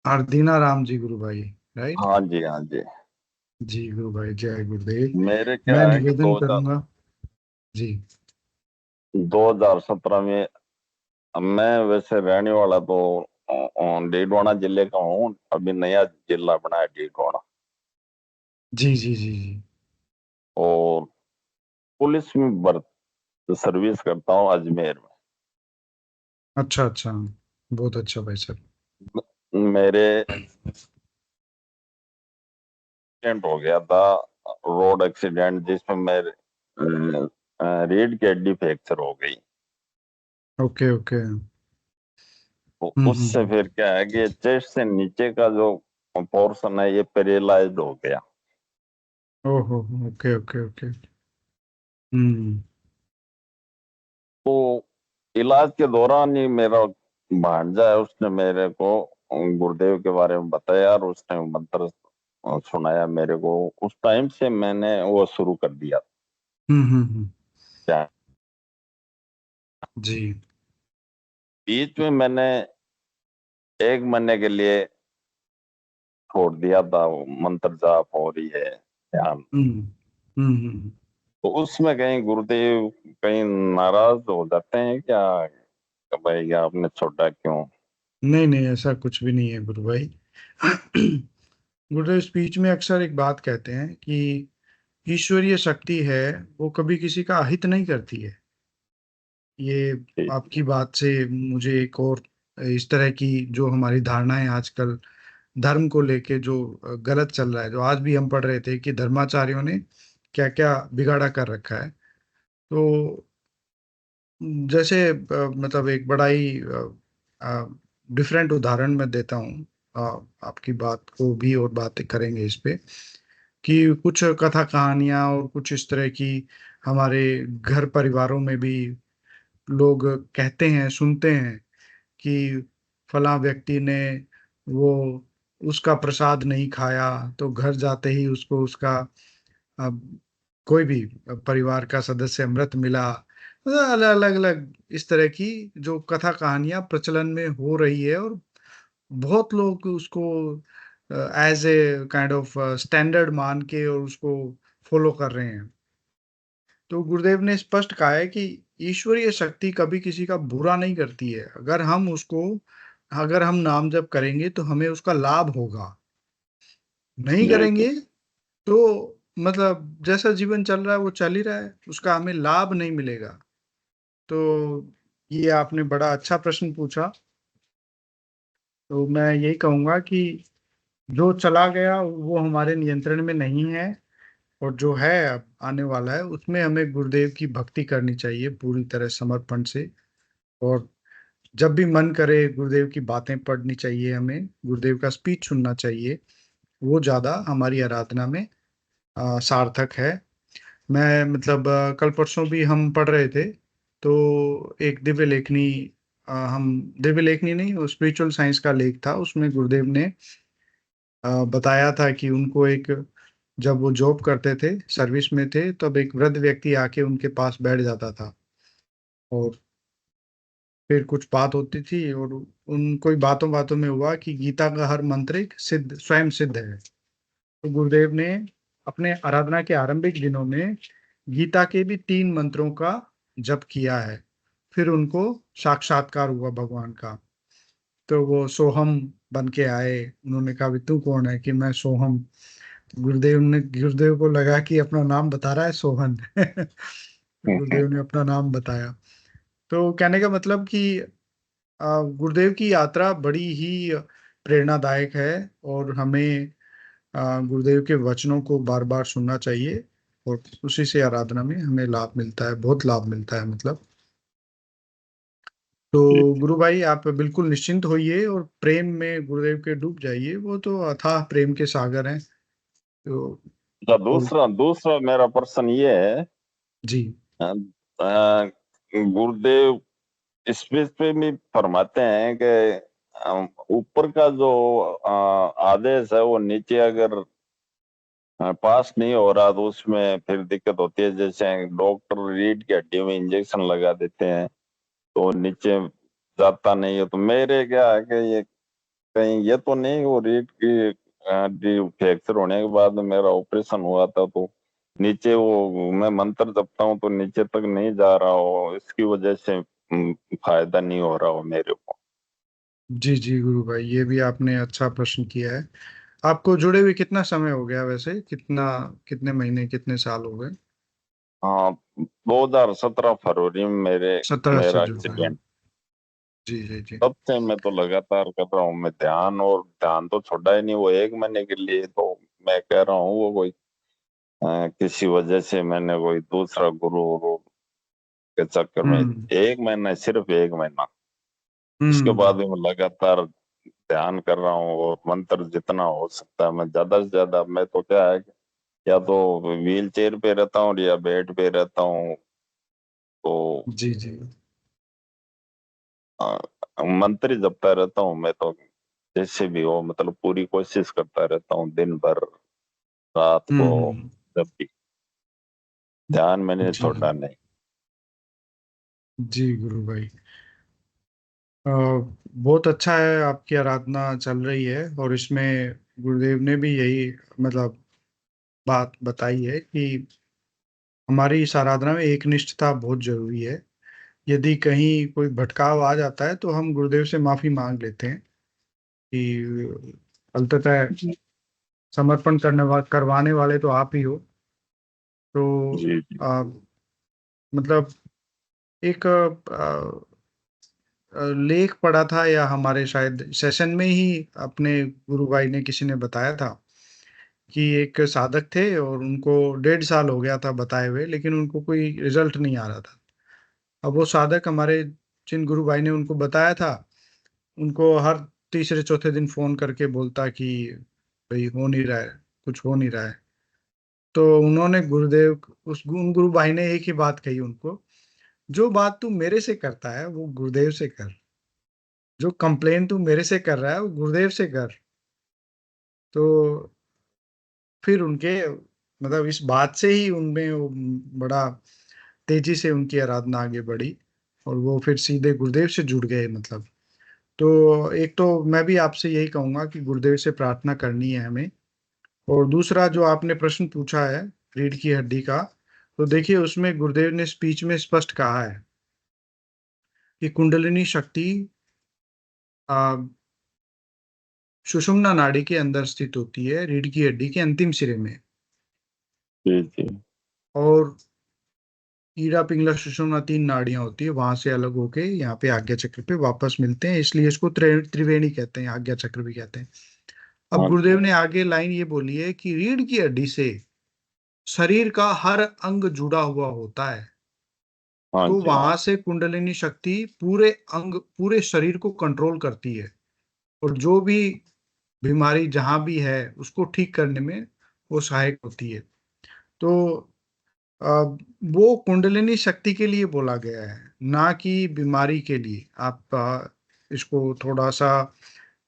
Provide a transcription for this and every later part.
हरदीना राम जी गुरु भाई, राइट। हाँ जी, हाँ जी। जी गुरु भाई, जय गुरुदेव। मेरे क्या मैं है कि निवेदन करूंगा। जी। 2017 में, मैं वैसे रहने वाला तो डीडवाना जिले का हूँ। अभी नया जिला बना है डीडवाना। जी जी जी जी। और पुलिस में सर्विस करता हूँ अजमेर अच्छा अच्छा। बहुत अच्छा भाई साहब। में। मेरे एक्सीडेंट हो गया था, रोड एक्सीडेंट, जिसमें मेरे रीढ़ की हड्डी फ्रैक्चर हो गई। Okay okay. तो उससे हम्म। फिर क्या है कि चेस्ट से नीचे का जो पोर्शन है ये पेरेलाइज्ड हो गया। ओहो। Okay okay okay. हम्म। तो इलाज के दौरान ही मेरा भांजा है, उसने मेरे को गुरुदेव के बारे में बताया और उसने मंत्र सुनाया मेरे को। उस टाइम से मैंने वो शुरू कर दिया। हम्म। क्या, जी। बीच में मैंने 1 महीने के लिए छोड़ दिया था, वो मंत्र जाप हो रही है, ध्यान। हम्म हम्म। तो उसमें कहीं गुरुदेव कहीं नाराज हो जाते हैं क्या कि भाई आपने छोड़ा क्यों? नहीं नहीं, ऐसा कुछ भी नहीं है गुरु भाई। गुरुदेव स्पीच में अक्सर एक बात कहते हैं कि ईश्वरीय शक्ति है, वो कभी किसी का अहित नहीं करती है। ये जी, आपकी बात से मुझे एक और इस तरह की जो हमारी धारणाएं आजकल धर्म को लेके जो गलत चल रहा है, जो आज भी हम पढ़ रहे थे कि धर्माचार्यों ने क्या क्या बिगाड़ा कर रखा है। तो जैसे मतलब एक बड़ा ही डिफरेंट उदाहरण मैं देता हूँ। अ, आपकी बात को भी और बातें करेंगे इस पे कि कुछ कथा कहानियां और कुछ इस तरह की हमारे घर परिवारों में भी लोग कहते हैं, सुनते हैं कि फला व्यक्ति ने वो उसका प्रसाद नहीं खाया तो घर जाते ही उसको उसका अब कोई भी परिवार का सदस्य मृत मिला। मतलब अलग अलग अलग इस तरह की जो कथा कहानियां प्रचलन में हो रही है, और बहुत लोग उसको as a kind of standard मान के और उसको फॉलो कर रहे हैं। तो गुरुदेव ने स्पष्ट कहा है कि ईश्वरीय शक्ति कभी किसी का बुरा नहीं करती है। अगर हम नाम जप करेंगे तो हमें उसका लाभ होगा। नहीं जी, जी। करेंगे तो मतलब जैसा जीवन चल रहा है वो चल ही रहा है, उसका हमें लाभ नहीं मिलेगा। तो ये आपने बड़ा अच्छा प्रश्न पूछा। तो मैं यही कहूंगा कि जो चला गया वो हमारे नियंत्रण में नहीं है, और जो है अब आने वाला है उसमें हमें गुरुदेव की भक्ति करनी चाहिए पूरी तरह समर्पण से। और जब भी मन करे गुरुदेव की बातें पढ़नी चाहिए, हमें गुरुदेव का स्पीच सुनना चाहिए। वो ज्यादा हमारी आराधना में सार्थक है। मैं मतलब कल परसों भी हम पढ़ रहे थे तो एक दिव्य लेखनी, हम दिव्य लेखनी नहीं, वो स्पिरिचुअल साइंस का लेख था, उसमें गुरुदेव ने बताया था कि उनको एक, जब वो जॉब करते थे, सर्विस में थे, तब एक वृद्ध व्यक्ति आके उनके पास बैठ जाता था और फिर कुछ बात होती थी, और उन कोई बातों बातों में हुआ कि गीता का हर मंत्र एक सिद्ध स्वयं सिद्ध है। तो गुरुदेव ने अपने आराधना के आरंभिक दिनों में गीता के भी 3 मंत्रों का जप किया है। फिर उनको साक्षात्कार हुआ भगवान का। तो वो सोहम बन के आए, उन्होंने कहा भी तू कौन है कि मैं सोहम। गुरुदेव को लगा कि अपना नाम बता रहा है सोहन। तो गुरुदेव ने अपना नाम बताया। तो कहने का मतलब कि गुरुदेव की यात्रा बड़ी ही प्रेरणादायक है, और हमें गुरुदेव के वचनों को बार बार सुनना चाहिए, और उसी से आराधना में हमें लाभ मिलता है, बहुत लाभ मिलता है मतलब। तो जी। गुरु भाई आप बिल्कुल निश्चिंत होइए और प्रेम में गुरुदेव के डूब जाइए, वो तो अथाह प्रेम के सागर हैं। तो अच्छा, और दूसरा दूसरा मेरा प्रश्न ये है। जी। अ, अ, गुरुदेव इस पेज पे भी फरमाते हैं कि ऊपर का जो आदेश है वो नीचे अगर पास नहीं हो रहा तो उसमें फिर दिक्कत होती है। जैसे डॉक्टर रीढ़ की हड्डी में इंजेक्शन लगा देते हैं तो नीचे जाता नहीं है। तो मेरे क्या है कि ये कहीं ये तो नहीं वो रीढ़ की फ्रैक्चर होने के बाद मेरा ऑपरेशन हुआ था तो नीचे वो मैं मंत्र जपता हूँ तो नीचे तक नहीं जा रहा हो, इसकी वजह से फायदा नहीं हो रहा हो मेरे को। जी जी गुरु भाई, ये भी आपने अच्छा प्रश्न किया है। आपको जुड़े हुए कितना समय हो गया वैसे, कितना, कितने महीने, कितने साल हो गए? हाँ, 2017 फरवरी में मेरे 17 से मेरा जुड़ गए हैं। एक्सीडेंट। जी जी जी। तब से मैं तो लगातार कर रहा हूँ मैं ध्यान, और ध्यान तो छोड़ा ही नहीं वो 1 महीने के लिए तो मैं कह रहा हूँ वो कोई किसी वजह से मैंने कोई दूसरा गुरु वुरु के चक्कर में हम्म 1 महीना, सिर्फ 1 महीना, उसके हम्म बाद भी मैं लगातार ध्यान कर रहा हूँ और मंत्र जितना हो सकता है मैं ज्यादा से ज्यादा, मैं तो क्या है कि या तो व्हील चेयर पे रहता हूँ या बेड पे रहता हूँ तो जी जी। मंत्र ही जपता रहता हूँ मैं तो, जैसे भी हो मतलब पूरी कोशिश करता रहता हूँ दिन भर रात को, हम्म। जब भी ध्यान मैंने जी छोड़ा नहीं। जी गुरु भाई, बहुत अच्छा है, आपकी आराधना चल रही है और इसमें गुरुदेव ने भी यही मतलब बात बताई है कि हमारी इस आराधना में एक निष्ठता बहुत जरूरी है। यदि कहीं कोई भटकाव आ जाता है तो हम गुरुदेव से माफी मांग लेते हैं कि अंततः समर्पण करवाने वाले तो आप ही हो। तो जी जी मतलब एक लेख पढ़ा था, या हमारे शायद सेशन में ही अपने गुरु भाई ने किसी ने बताया था कि एक साधक थे और उनको 1.5 साल हो गया था बताए हुए, लेकिन उनको कोई रिजल्ट नहीं आ रहा था। अब वो साधक हमारे, जिन गुरु भाई ने उनको बताया था, उनको हर तीसरे चौथे दिन फोन करके बोलता कि भाई हो नहीं रहा है, कुछ हो नहीं रहा है। तो उन्होंने गुरुदेव, उन गुरु भाई ने एक ही बात कही उनको, जो बात तू मेरे से करता है वो गुरुदेव से कर, जो कंप्लेन तू मेरे से कर रहा है वो गुरुदेव से कर। तो फिर उनके मतलब इस बात से ही उनमें वो बड़ा तेजी से उनकी आराधना आगे बढ़ी और वो फिर सीधे गुरुदेव से जुड़ गए मतलब। तो एक तो मैं भी आपसे यही कहूंगा कि गुरुदेव से प्रार्थना करनी है हमें। और दूसरा जो आपने प्रश्न पूछा है रीढ़ की हड्डी का, तो देखिए उसमें गुरुदेव ने स्पीच में स्पष्ट कहा है कि कुंडलिनी शक्ति आ, सुषुम्ना नाड़ी के अंदर स्थित होती है, रीढ़ की हड्डी के अंतिम सिरे में। जी जी। और ईड़ा पिंगला सुषुम्ना 3 नाड़ियां होती है, वहां से अलग होके यहाँ पे आज्ञा चक्र पे वापस मिलते हैं, इसलिए इसको त्रिवेणी कहते हैं, आज्ञा चक्र भी कहते हैं। अब हाँ जी गुरुदेव ने आगे लाइन ये बोली है कि रीढ़ की हड्डी से शरीर का हर अंग जुड़ा हुआ होता है। हाँ तो जी वहां से कुंडलिनी शक्ति पूरे अंग, पूरे शरीर को कंट्रोल करती है और जो भी बीमारी जहां भी है उसको ठीक करने में वो सहायक होती है। तो अ, वो कुंडलिनी शक्ति के लिए बोला गया है, ना कि बीमारी के लिए। आप इसको थोड़ा सा,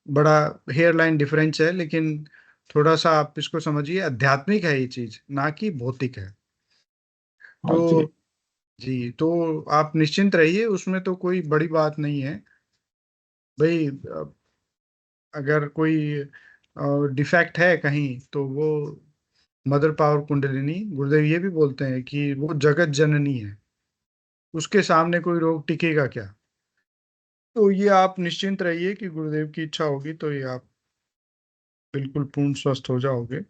बड़ा हेयर लाइन डिफरेंस है, लेकिन थोड़ा सा आप इसको समझिए, आध्यात्मिक है ये चीज, ना कि भौतिक है। हाँ जी। तो जी, तो आप निश्चिंत रहिए, उसमें तो कोई बड़ी बात नहीं है भाई। अगर कोई डिफेक्ट है कहीं तो वो मदर पावर कुंडलिनी, गुरुदेव ये भी बोलते हैं कि वो जगत जननी है, उसके सामने कोई रोग टिकेगा क्या। तो ये आप निश्चिंत रहिए कि गुरुदेव की इच्छा होगी तो ये आप बिल्कुल पूर्ण स्वस्थ हो जाओगे।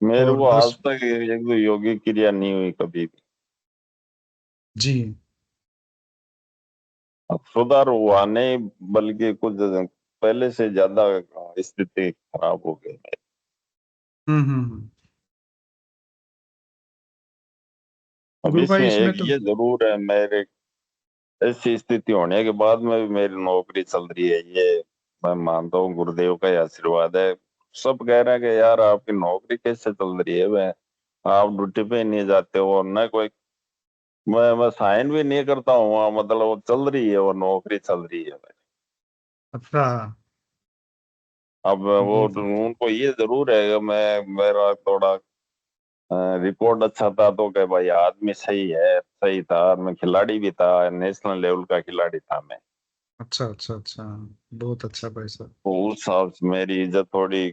मेरे और को आज बस। तक एक दो योगी क्रिया नहीं हुई कभी भी। जी अब सुधार हुआ नहीं, बल्कि कुछ पहले से ज्यादा स्थिति खराब हो गई। हम्म। अब गुरु भाई इसमें इसमें एक तो, ये जरूर है, मेरे ऐसी स्थिति होने के बाद में भी मेरी नौकरी चल रही है, ये मैं मानता हूँ गुरुदेव का ही आशीर्वाद है। सब कह रहे हैं कि यार आपकी नौकरी कैसे चल रही है, वह आप ड्यूटी पे नहीं जाते हो न कोई, मैं साइन भी नहीं करता हूँ वहाँ, मतलब वो चल रही है, वो नौकरी चल रही है। अच्छा। अब वो जी जी। उनको ये जरूर है कि मैं मेरा थोड़ा रिकॉर्ड अच्छा था तो कि भाई आदमी सही है, सही था, मैं खिलाड़ी भी था, नेशनल लेवल का खिलाड़ी था मैं। अच्छा अच्छा अच्छा, बहुत अच्छा भाई साहब। तो उस हिसाब से मेरी इज्जत थोड़ी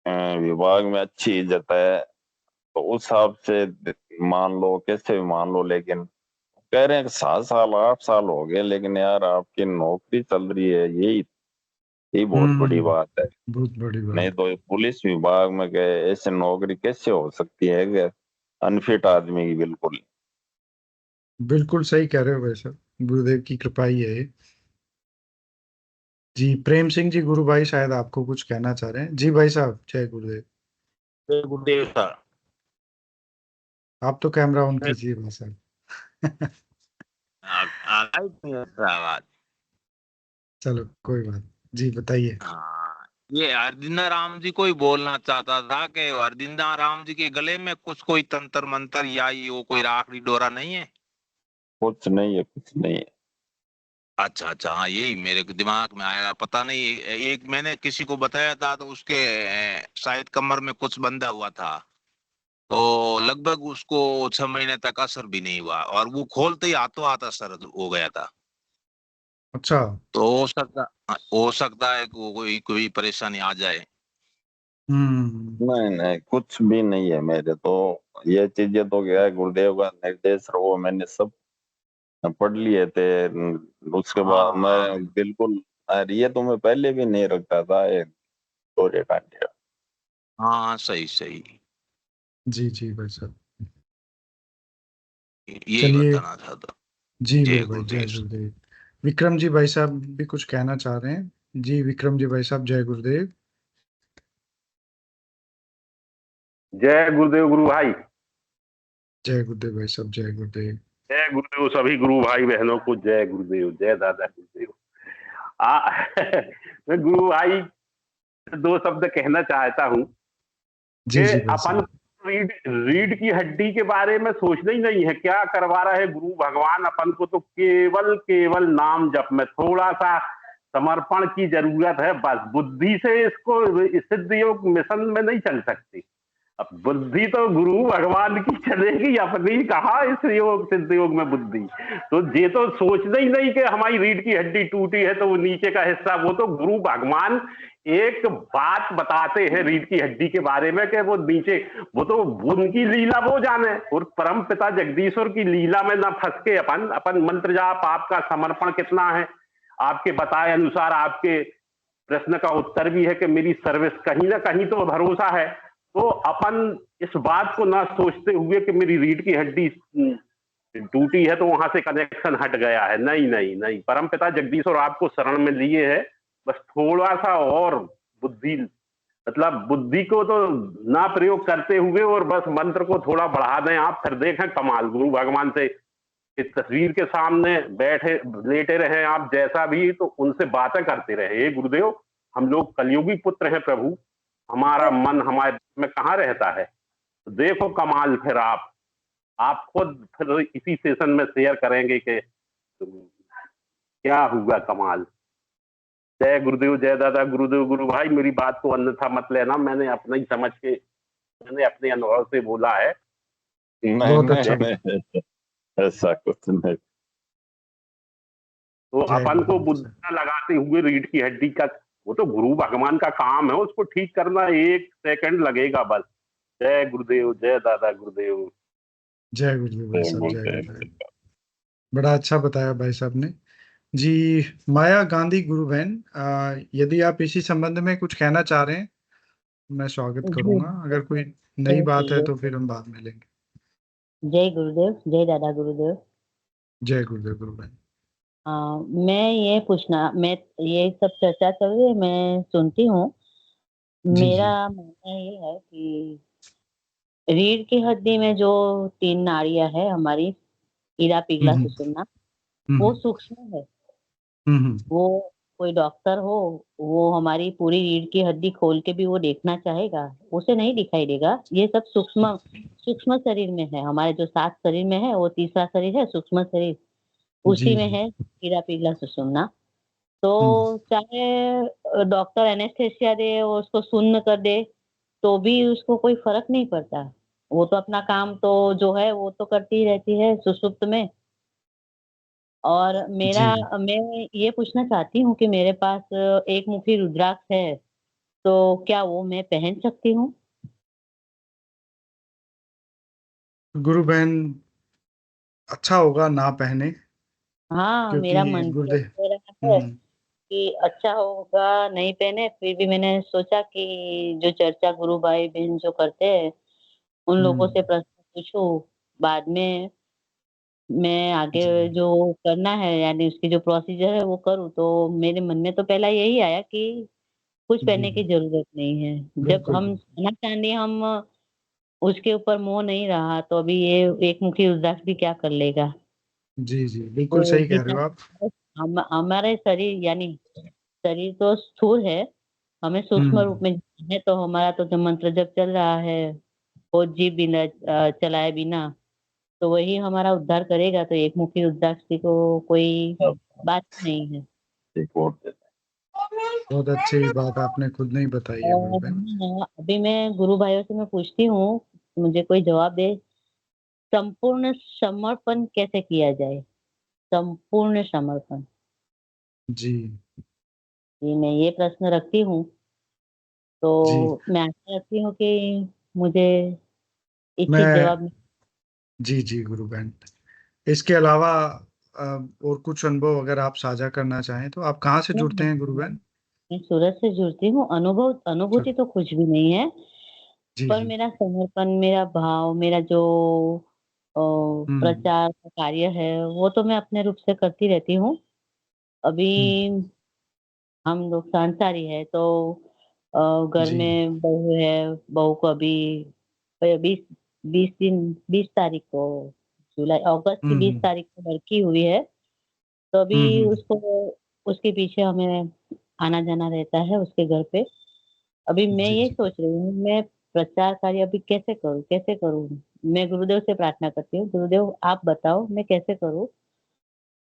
विभाग में अच्छी इज्जत है। तो उस हिसाब से मान लो, कैसे भी मान लो, लेकिन कह रहे हैं कि 7 साल 8 साल हो गए, लेकिन यार आपकी नौकरी चल रही है, यही बहुत बड़ी हम्म। बात है। बहुत बड़ी नहीं बात। तो ये पुलिस विभाग में गए, ऐसे नौकरी कैसे हो सकती है कि अनफिट आदमी की, बिल्कुल। बिल्कुल सही कह रहे हो भाई साहब, गुरुदेव की कृपा ही है ये। जी प्रेम सिंह जी, गुरु भाई शायद आपको कुछ कहना चाह रहे हैं। जी भाई साहब, जय गुरुदेव। जय गुरुदेव सर। आप तो कैमरा ऑन कीजिए भाई साहब। आ गई थी आवाज। चलो कोई बात, जी बताइए। हाँ, ये हरदिंदा राम जी को ही बोलना चाहता था कि हरदिंदा राम जी के गले में कुछ कोई तंत्र मंत्र या ये वो कोई राखड़ी डोरा नहीं है। कुछ नहीं है, कुछ नहीं है। अच्छा अच्छा, हाँ यही मेरे को दिमाग में आया, पता नहीं एक मैंने किसी को बताया था तो उसके शायद कमर में कुछ बंधा हुआ था। तो लगभग उसको 6 महीने तक असर भी नहीं हुआ और वो खोलते ही हाथों हाथ असर हो गया था। अच्छा। तो हो सकता है कि वो कोई कोई परेशानी आ जाए। हम्म। नहीं नहीं, कुछ भी नहीं है मेरे तो। ये चीजें तो क्या है, गुरुदेव का निर्देश रहो, मैंने सब पढ़ लिए थे। उसके हाँ बाद हाँ मैं बिल्कुल, अरे ये तो मैं पहले भी नहीं रखता था ये गोरे कांटे। हाँ, सही सही, जी जी भाई साहब। यही चलिए। बताना था तो। जी जय गुरु भाई, जय गुरुदेव। गुरुदेव। विक्रम जी भाई साहब भी कुछ कहना चाह रहे हैं। जी विक्रम जी भाई साहब, जय गुरुदेव। जय गुरुदेव गुरु भाई। जय गुरुदेव भाई साहब, जय गुरुदेव। जय गुरुदेव सभी गुरु भाई बहनों को, जय गुरुदेव, जय दादा गुरुदेव। मैं गुरु भाई से दो शब्द कहना चाहता हूँ जी कि जी भाई अपन साहब। रीढ़ रीढ़ की हड्डी के बारे में सोचना ही नहीं है, क्या करवा रहा है गुरु भगवान अपन को, तो केवल केवल नाम जप में थोड़ा सा समर्पण की जरूरत है बस। बुद्धि से इसको सिद्ध योग मिशन में नहीं चल सकती। अब बुद्धि तो गुरु भगवान की चलेगी अपनी, कहा इस योग सिद्ध योग में बुद्धि। तो ये तो सोचना ही नहीं कि हमारी रीढ़ की हड्डी टूटी है तो वो नीचे का हिस्सा, वो तो गुरु भगवान एक बात बताते हैं रीढ़ की हड्डी के बारे में कि वो नीचे, वो तो उनकी लीला वो जाने। और परम पिता जगदीश्वर की लीला में ना फंस के अपन अपन मंत्र जाप, आपका समर्पण कितना है, आपके बताए अनुसार आपके प्रश्न का उत्तर भी है कि मेरी सर्विस कहीं ना कहीं तो भरोसा है। तो अपन इस बात को ना सोचते हुए कि मेरी रीढ़ की हड्डी टूटी है तो वहां से कनेक्शन हट गया है, नहीं नहीं नहीं, परम पिता जगदीश और आपको शरण में लिए है। बस थोड़ा सा और बुद्धि, मतलब बुद्धि को तो ना प्रयोग करते हुए और बस मंत्र को थोड़ा बढ़ा दें आप, फिर देखें कमाल गुरु भगवान से। इस तस्वीर के सामने बैठे लेटे रहे आप जैसा भी, तो उनसे बातें करते रहे, हे गुरुदेव हम लोग कलयुगी पुत्र हैं प्रभु, हमारा मन हमारे में कहाँ रहता है। तो देखो कमाल, फिर आप खुद फिर इसी सेशन में शेयर करेंगे कि क्या हुआ कमाल। जय गुरुदेव, जय दादा गुरुदेव गुरु भाई। मेरी बात को अन्यथा मत लेना, मैंने अपना ही समझ के, मैंने अपने अनुभव से बोला है। नहीं बहुत नहीं अच्छा। नहीं, ऐसा कुछ नहीं। तो जय अपन को गुरुदेव बुद्धि सर। न लगाते हुए रीढ़ की हड्डी का, वो तो गुरु भगवान का काम है, उसको ठीक करना 1 सेकंड लगेगा बस। जय गुरुदेव, जय दादा गुरुदेव। जय गुरुदेव भाई साहब, जय बोलते गुरुदेव। बड़ा अच्छा बताया भाई साहब ने। जी माया गांधी गुरु बहन, यदि आप इसी संबंध में कुछ कहना चाह रहे हैं, मैं स्वागत जी, करूंगा। अगर कोई नई जय बात है गुरुदेव। तो फिर हम बाद में लेंगे। जय गुरुदेव, जय दादा गुरुदेव। जय गुरुदेव गुरु बहन। आ, मैं ये पूछना, मैं ये सब चर्चा चल रही है, मैं सुनती हूँ। जी मेरा जी। मानना ये है कि रीढ़ की हड्डी में जो 3 नाड़ियां है हमारी, ईरा पिघला हम्म सुषुम्ना, वो हम्म सूक्ष्म है। हम्म। वो कोई डॉक्टर हो, वो हमारी पूरी रीढ़ की हड्डी खोल के भी वो देखना चाहेगा, उसे नहीं दिखाई देगा। ये सब सूक्ष्म सूक्ष्म शरीर में है, हमारे जो 7 शरीर में है वो तीसरा शरीर है सूक्ष्म शरीर, जी उसी में जी। है कीड़ा पिघला सुषुम्ना। तो हम्म। चाहे डॉक्टर एनेस्थेसिया दे और उसको शून्य कर दे, तो भी उसको कोई फर्क नहीं पड़ता। वो तो अपना काम तो जो है वो तो करती ही रहती है सुषुप्त में। और जी मैं ये पूछना चाहती हूँ कि मेरे पास एक मुखी रुद्राक्ष है, तो क्या वो मैं पहन सकती हूँ? गुरु बहन, अच्छा होगा ना पहने, हाँ, क्योंकि मेरा मन तो गुरुदेव। कह रहा है हम्म कि अच्छा होगा नहीं पहने, फिर भी मैंने सोचा कि जो चर्चा गुरु भाई बहन जो करते हैं, उन लोगों हम्म से प्रश्न पूछूं, बाद में मैं आगे जी जो करना है यानी उसकी जो प्रोसीजर है वो करूँ। तो मेरे मन में तो पहला यही आया कि कुछ जी पहनने की ज़रूरत नहीं है। जब बिल्कुल हम बिल्कुल। सोना चांदी हम उसके ऊपर मोह नहीं रहा, तो अभी ये एक मुखी रुद्राक्ष भी क्या कर लेगा? जी जी बिल्कुल तो सही कह रहे जितना हो आप। हमारे शरीर यानी शरीर तो स्थूल है, हमें सूक्ष्म रूप हम्म में जीना है, तो हमारा तो जो मंत्र जप चल रहा है, वो जीव बिना चलाए बिना, तो वही हमारा उद्धार करेगा। तो एक मुखी रुद्राक्ष की तो कोई बात नहीं है। रिपोर्ट देते बहुत अच्छी बात आपने खुद नहीं बताई है गुरु और बहन। अभी मैं गुरु भाइयों से मैं पूछती हूँ, मुझे कोई जवाब दे। संपूर्ण समर्पण कैसे किया जाए? संपूर्ण समर्पण, जी जी मैं ये प्रश्न रखती हूँ। जी तो मैं आशा रखती हूँ कि मुझे इच्छित मैं जवाब जी जी गुरु बहन, इसके अलावा अ, और कुछ अनुभव अगर आप साझा करना चाहें तो आप कहाँ से जुड़ते मिले। हैं गुरु बहन? मैं सूरत से जुड़ती हूँ। अच्छा, अनुभूति तो कुछ भी नहीं है, जी पर जी। मेरा समर्पण, मेरा भाव, मेरा जो हम्म प्रचार का कार्य है, वो तो मैं अपने रूप से करती रहती हूँ। अभी हम्म हम लोग सांसारी है, तो घर जी में बहू है, बहू को अभी 20 तारीख को, जुलाई अगस्त की 20 हम्म तारीख को लड़की हुई है। तो अभी हम्म उसको, उसके पीछे हमें आना जाना रहता है उसके घर पे। अभी मैं जी ये जी सोच रही हूँ, मैं प्रचार कार्य अभी कैसे करूँ, कैसे करूँ? मैं गुरुदेव से प्रार्थना करती हूँ, गुरुदेव आप बताओ मैं कैसे करूँ?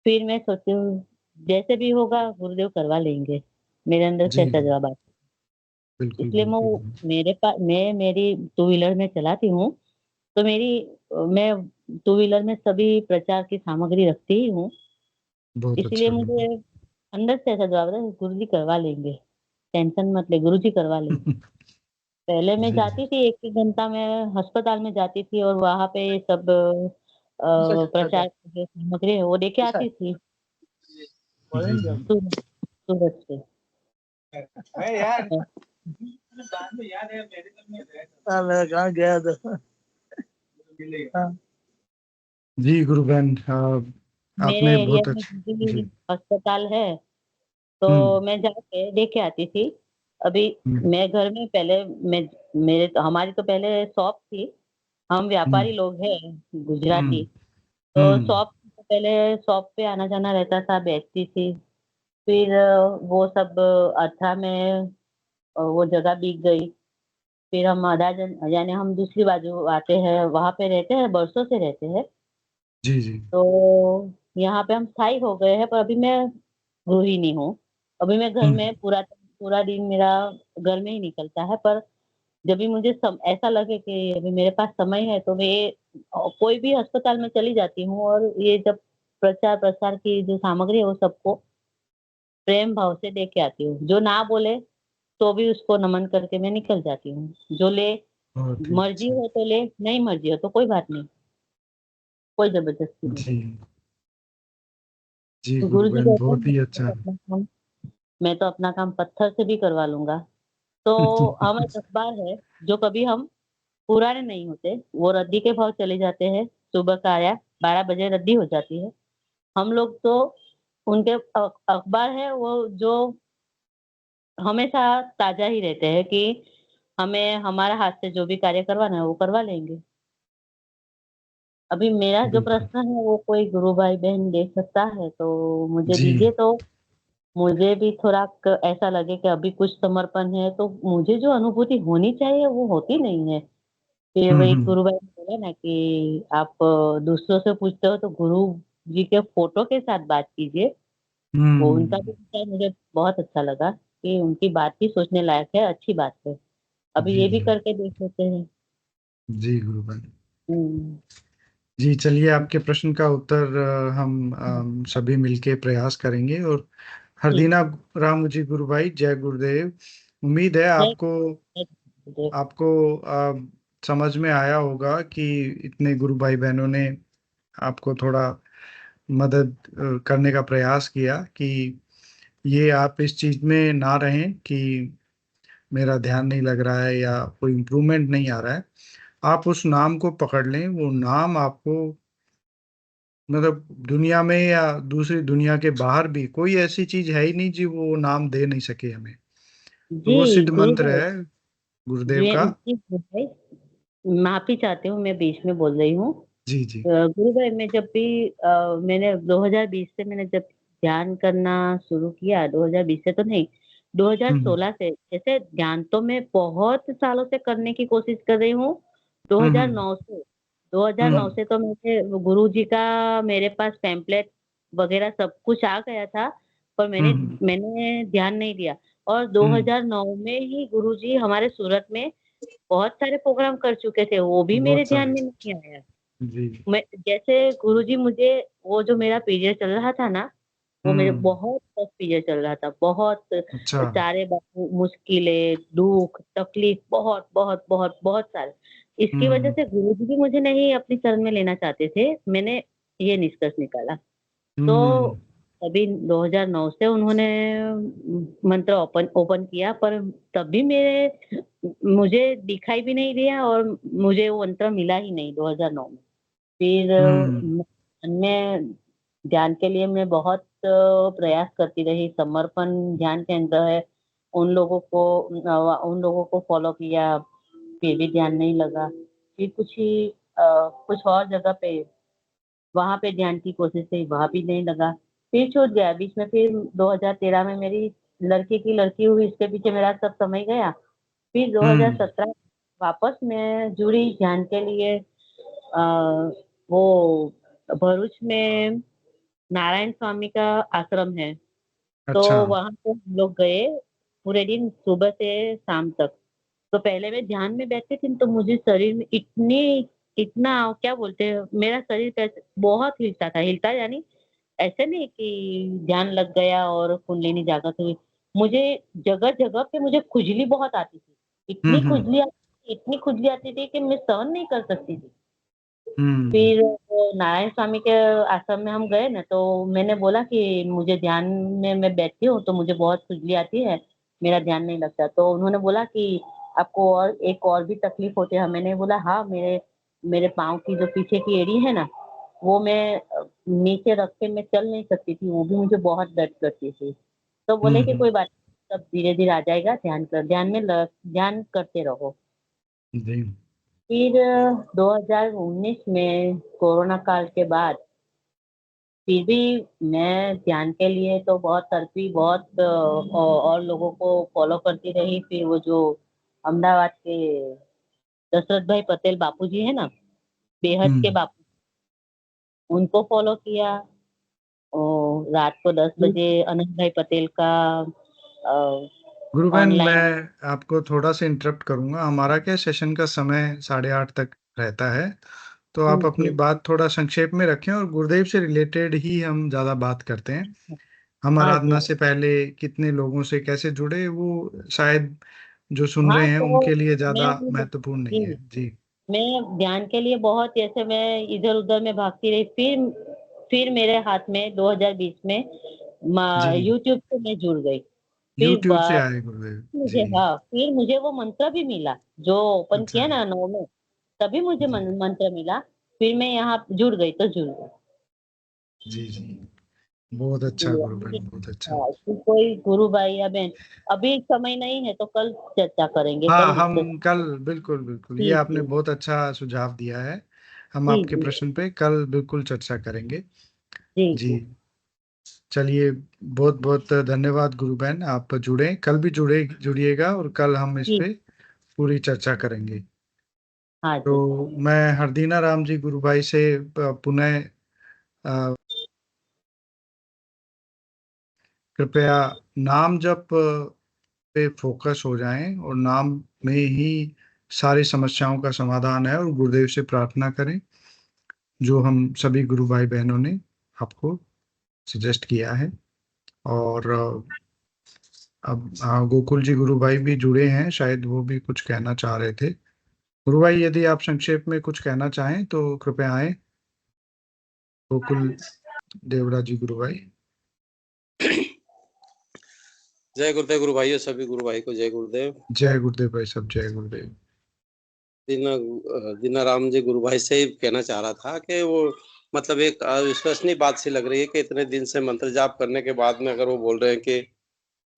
फिर मैं सोचती हूँ जैसे भी होगा गुरुदेव करवा लेंगे। मेरे अंदर से जी ऐसा जवाब आता है। बिल्कुल इसलिए मैं बिल्कुल। मेरे पास मैं मेरी टू व्हीलर में चलाती हूँ, तो मैं टू व्हीलर में सभी प्रचार की सामग्री रखती ही हूँ। बहुत इसलिए अच्छा मुझे गुरु अंदर से ऐसा जवाब आता है, गुरु जी करवा लेंगे, टेंशन मत ले, गुरु जी करवा लेंगे। बहन। पहले मैं जी जी जाती थी, 1-1 घंटा मैं अस्पताल में जाती थी और वहाँ पे ये सब प्रचार की जो सामग्री है वो लेके आती थी जी जी सूरत सूरत से। और जी गुरु बहन, मेरे आपने एरिया बहुत में अच्छी। भी जी अस्पताल है, तो हम्म मैं जाके लेके आती थी। अभी हम्म मैं घर में पहले मैं मेरे तो हमारी तो पहले शॉप थी, हम हम्म व्यापारी लोग हैं गुजराती। हम्म तो शॉप पहले शॉप पे आना जाना रहता था, बेचती थी। फिर वो सब अर्था में वो जगह बिक गई। फिर हम आधा जन यानी हम दूसरी बाजू आते हैं, वहाँ पे रहते हैं, बरसों से रहते हैं। जी जी तो यहाँ पे हम स्थायी हो गए हैं, पर अभी मैं गृहिणी हूँ। अभी मैं घर हम्म में पूरा दिन मेरा घर में ही निकलता है। पर जब भी मुझे ऐसा लगे कि अभी मेरे पास समय है, तो मैं कोई भी अस्पताल में चली जाती हूँ और ये जब प्रचार प्रसार की जो सामग्री है वो सबको प्रेम भाव से दे के आती हूँ। जो ना बोले तो भी उसको नमन करके मैं निकल जाती हूँ। जो ले, बहुत ही मर्जी अच्छा। हो तो ले, नहीं मर्जी हो तो कोई बात नहीं, कोई जबरदस्ती नहीं। जी जी गुरु गुरु जी बहन, कहते बहुत ही हैं अच्छा। मैं तो अपना काम पत्थर से भी करवा लूंगा। तो हमारे 10 बार है जो कभी हम पुराने नहीं होते, वो रद्दी के भाव चले जाते हैं। सुबह का आया 12 बजे रद्दी हो जाती है। हम लोग तो उनके अखबार है वो जो हमेशा ताजा ही रहते हैं कि हमें हमारा हाथ से जो भी कार्य करवाना है वो करवा लेंगे। अभी मेरा जो बिल्कुल। प्रश्न है वो कोई गुरु भाई बहन देख सकता है तो मुझे जी दीजिए। तो मुझे भी थोड़ा ऐसा लगे कि अभी कुछ समर्पण है, तो मुझे जो अनुभूति होनी चाहिए वो होती नहीं है। फिर वही हम्म गुरु भाई ने बोला ना कि आप दूसरों से पूछते हो तो गुरु जी के फोटो के साथ बात कीजिए। वो उनका भी हम्म विचार मुझे बहुत अच्छा लगा कि उनकी बात भी सोचने लायक है, अच्छी बात है। अभी जी ये भी जी करके देख लेते हैं। जी गुरु बहन। हम्म। जी, चलिए आपके प्रश्न का उत्तर हम सभी मिलके प्रयास करेंगे। और जी। हरदीना राम जी गुरु भाई, जय गुरुदेव। उम्मीद है जय आपको जय गुरुदेव। आपको समझ में आया होगा कि इतने गुरु भाई बहनों ने आपको थोड़ा मदद करने का प्रयास किया कि ये आप इस चीज में ना रहें कि मेरा ध्यान नहीं लग रहा है या कोई इम्प्रूवमेंट नहीं आ रहा है। आप उस नाम को पकड़ लें, वो नाम आपको मतलब दुनिया में या दूसरी दुनिया के बाहर भी कोई ऐसी चीज है ही नहीं जी वो नाम दे नहीं सके हमें। तो जी वो सिद्ध गुरु मंत्र भाई। है गुरुदेव का। जी गुरु भाई, माफी चाहती हूँ, मैं बीच में बोल रही हूँ। जी जी। गुरु भाई, मैं जब भी मैंने 2020 से मैंने जब ध्यान करना शुरू किया, 2020 से तो नहीं, हम्म 2016 से। जैसे ध्यान तो मैं बहुत सालों से करने की कोशिश कर रही हूँ, हम्म 2009 से। 2009 हम्म से तो मुझे गुरु जी का मेरे पास पैम्पलेट वगैरह सब कुछ आ गया था, पर मैंने हम्म मैंने ध्यान नहीं दिया। और हम्म 2009 में ही गुरु जी हमारे सूरत में बहुत सारे प्रोग्राम कर चुके थे, वो भी मेरे बहुत ध्यान सारे। में नहीं आया। जी। मैं जैसे गुरुजी मुझे, वो जो मेरा पीरियड चल रहा था ना, वो मेरे हम्म। बहुत टफ पीरियड चल रहा था, बहुत अच्छा। सारे मुश्किलें, दुख, तकलीफ, बहुत बहुत बहुत बहुत सारे। इसकी वजह हम्म से गुरुजी भी मुझे नहीं अपनी शरण में लेना चाहते थे, मैंने ये निष्कर्ष निकाला। तो हम्म अभी 2009 से उन्होंने मंत्र ओपन ओपन किया, पर तब भी मेरे मुझे दिखाई भी नहीं दिया और मुझे वो मंत्र मिला ही नहीं 2009 में। फिर हम्म अन्य ध्यान के लिए मैं बहुत प्रयास करती रही, समर्पण ध्यान केंद्र है, उन लोगों को फॉलो किया, फिर भी ध्यान नहीं लगा। फिर कुछ और जगह पे, वहां पे ध्यान की कोशिश की, वहां भी नहीं लगा। फिर छूट गया बीच में। फिर 2013 में मेरी लड़की की लड़की हुई, इसके पीछे मेरा सब समय गया। फिर हम्म 2017 वापस मैं जुड़ी ध्यान के लिए। वो भरूच में नारायण स्वामी का आश्रम है, तो अच्छा। वहां पे हम लोग गए, पूरे दिन सुबह से शाम तक। तो पहले मैं ध्यान में बैठती थी तो मुझे शरीर में इतना क्या बोलते हैं, मेरा शरीर कैसे बहुत हिलता था, हिलता यानी ऐसे नहीं कि ध्यान लग गया और कुंडलिनी जागृत हुई। मुझे जगह जगह पे मुझे खुजली बहुत आती थी, हम्म इतनी खुजली आती थी कि मैं सहन नहीं कर सकती थी। हम्म फिर वो नारायण स्वामी के आश्रम में हम गए ना, तो मैंने बोला कि मुझे ध्यान में मैं बैठती हूँ तो मुझे बहुत खुजली आती है, मेरा ध्यान नहीं लगता। तो उन्होंने बोला कि आपको और भी तकलीफ होती है? मैंने बोला हाँ, मेरे मेरे पाँव की जो पीछे की एड़ी है ना, वो मैं नीचे रख के मैं चल नहीं सकती थी, वो भी मुझे बहुत दर्द करती थी। तो बोले कि हम्म कोई बात नहीं, सब धीरे धीरे आ जाएगा, ध्यान करते रहो। जी। फिर 2019 में कोरोना काल के बाद फिर भी मैं ध्यान के लिए तो बहुत तड़पी, बहुत और लोगों को फॉलो करती रही। फिर वो जो अहमदाबाद के दशरथ भाई पटेल बापू जी है ना, बेहद के हम्म बापू, उनको फॉलो किया। और रात को 10 बजे अनंत भाई पटेल का गुरुबहन, ऑनलाइन। मैं आपको थोड़ा सा इंटरप्ट करूंगा। हमारा क्या सेशन का समय 8:30 तक रहता है, तो आप अपनी जी। बात थोड़ा संक्षेप में रखें और गुरुदेव से रिलेटेड ही हम ज्यादा बात करते हैं। हम हाँ आराधना जी। से पहले कितने लोगों से कैसे जुड़े, वो शायद जो सुन रहे हाँ हैं तो उनके लिए मैं ज्यादा भी महत्वपूर्ण नहीं जी, है। जी मैं ध्यान के लिए बहुत ऐसे मैं इधर उधर में भागती रही। फिर मेरे हाथ में 2020 में जी। यूट्यूब से मैं जुड़ गई। फिर यूट्यूब से आए गुरुदेव मुझे, जी। हाँ, फिर मुझे वो मंत्र भी मिला जो ओपन अच्छा। किया ना 9 में, तभी मुझे जी मंत्र मिला। फिर मैं यहाँ जुड़ गई तो जुड़ गई। जी जी। बहुत अच्छा जी, गुरुबहन, बहुत अच्छा। हाँ, फिर कोई गुरु भाई या बहन, अभी समय नहीं है तो कल चर्चा करेंगे, हाँ, कल डिस्कस। हम कल बिल्कुल बिल्कुल, ये जी आपने जी। बहुत अच्छा सुझाव दिया है। हम जी आपके जी। प्रश्न पे कल बिल्कुल चर्चा करेंगे। जी जी। जी। चलिए, बहुत बहुत धन्यवाद गुरु बहन, आप जुड़े, कल भी जुड़िएगा और कल हम इस जी। पे पूरी चर्चा करेंगे। हाँ तो जी। मैं हरदीना राम जी गुरु भाई से पुनः अ, कृपया नाम जप पे फोकस हो जाएं और नाम में ही सारी समस्याओं का समाधान है, और गुरुदेव से प्रार्थना करें। जो हम सभी गुरु भाई बहनों ने आपको सजेस्ट किया है। और अब गोकुल जी गुरु भाई भी जुड़े हैं, शायद वो भी कुछ कहना चाह रहे थे। गुरु भाई, यदि आप संक्षेप में कुछ कहना चाहें तो कृपया आए। गोकुल देवड़ा जी गुरु भाई। जय गुरुदेव गुरु भाइयों, सभी गुरु भाई को जय गुरुदेव। जय गुरुदेव भाई सब, जय गुरुदेव। दीनाराम जी गुरु भाई से ही कहना चाह रहा था कि वो मतलब एक अविश्वसनीय बात सी लग रही है कि इतने दिन से मंत्र जाप करने के बाद में अगर वो बोल रहे हैं कि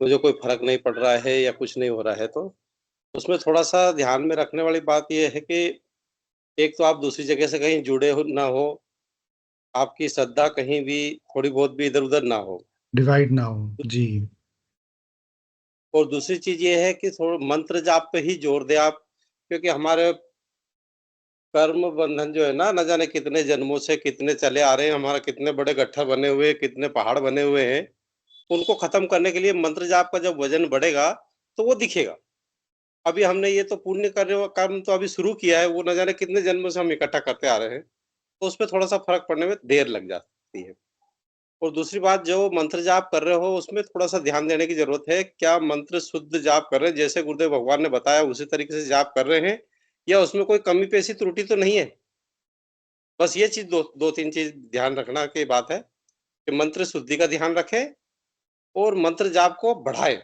मुझे कोई फर्क नहीं पड़ रहा है या कुछ नहीं हो रहा है, तो उसमें थोड़ा सा ध्यान में रखने वाली बात यह है कि एक तो आप दूसरी जगह से कहीं जुड़े हो ना हो, आपकी श्रद्धा कहीं भी थोड़ी बहुत भी इधर उधर ना हो, डिवाइड ना हो जी। और दूसरी चीज ये है कि थोड़ा मंत्र जाप पे ही जोर दे आप, क्योंकि हमारे कर्म बंधन जो है ना, न जाने कितने जन्मों से कितने चले आ रहे हैं, हमारा कितने बड़े गट्ठर बने हुए हैं, कितने पहाड़ बने हुए हैं, उनको खत्म करने के लिए मंत्र जाप का जब वजन बढ़ेगा तो वो दिखेगा। अभी हमने ये तो पुण्य करने काम तो अभी शुरू किया है, वो न जाने कितने जन्मों से हम इकट्ठा करते आ रहे हैं, तो उसपे थोड़ा सा फर्क पड़ने में देर लग जाती है। और दूसरी बात, जो मंत्र जाप कर रहे हो उसमें थोड़ा सा ध्यान देने की जरूरत है। क्या मंत्र शुद्ध जाप कर रहे हैं, जैसे गुरुदेव भगवान ने बताया उसी तरीके से जाप कर रहे हैं, या उसमें कोई कमी पेशी त्रुटि तो नहीं है। बस ये चीज दो तीन चीज ध्यान रखना की बात है कि मंत्र शुद्धि का ध्यान रखें और मंत्र जाप को बढ़ाएं।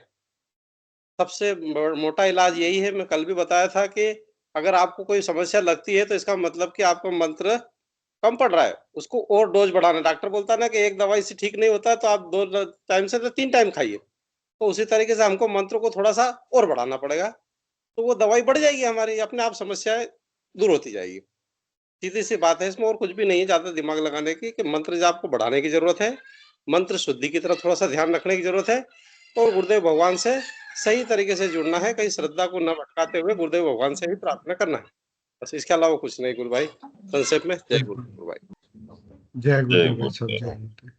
सबसे मोटा इलाज यही है। मैं कल भी बताया था कि अगर आपको कोई समस्या लगती है तो इसका मतलब कि आपका मंत्र कम पड़ रहा है, उसको और डोज बढ़ाना। डॉक्टर बोलता है ना कि एक दवाई से ठीक नहीं होता तो आप 2 टाइम से तो 3 टाइम खाइए, तो उसी तरीके से हमको मंत्र को थोड़ा सा और बढ़ाना पड़ेगा, तो वो दवाई बढ़ जाएगी हमारी, अपने आप समस्याएं दूर होती जाएगी। सीधी सी बात है, इसमें और कुछ भी नहीं है ज्यादा दिमाग लगाने की, कि मंत्र जाप को बढ़ाने की जरूरत है, मंत्र शुद्धि की तरफ थोड़ा सा ध्यान रखने की जरूरत है, और गुरुदेव भगवान से सही तरीके से जुड़ना है, कहीं श्रद्धा को न भटकाते हुए गुरुदेव भगवान से ही प्रार्थना करना है। बस इसके अलावा कुछ नहीं गुरु भाई। संक्षेप में जय गुरु भाई। जय गुरुदेव भाई सब, जय गुरुदेव।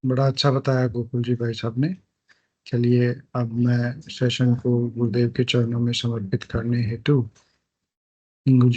बड़ा अच्छा बताया गोकुल जी भाई साहब ने। चलिए अब मैं सेशन को गुरुदेव के चरणों में समर्पित करने हेतु इंगू जी